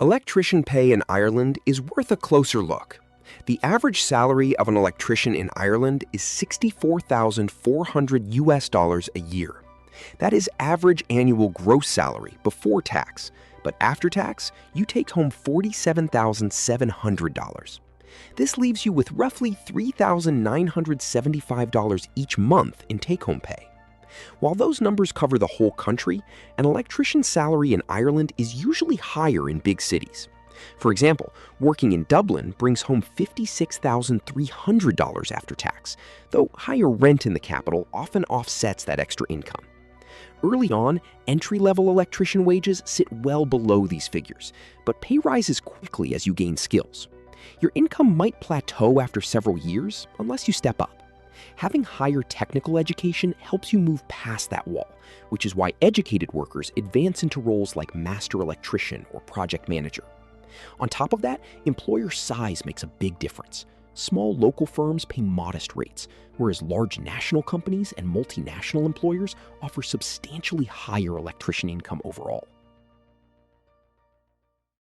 Electrician pay in Ireland is worth a closer look. The average salary of an electrician in Ireland is $64,400 a year. That is average annual gross salary before tax, but after tax, you take home $47,700. This leaves you with roughly $3,975 each month in take-home pay. While those numbers cover the whole country, an electrician's salary in Ireland is usually higher in big cities. For example, working in Dublin brings home $56,300 after tax, though higher rent in the capital often offsets that extra income. Early on, entry-level electrician wages sit well below these figures, but pay rises quickly as you gain skills. Your income might plateau after several years unless you step up. Having higher technical education helps you move past that wall, which is why educated workers advance into roles like master electrician or project manager. On top of that, employer size makes a big difference. Small local firms pay modest rates, whereas large national companies and multinational employers offer substantially higher electrician income overall.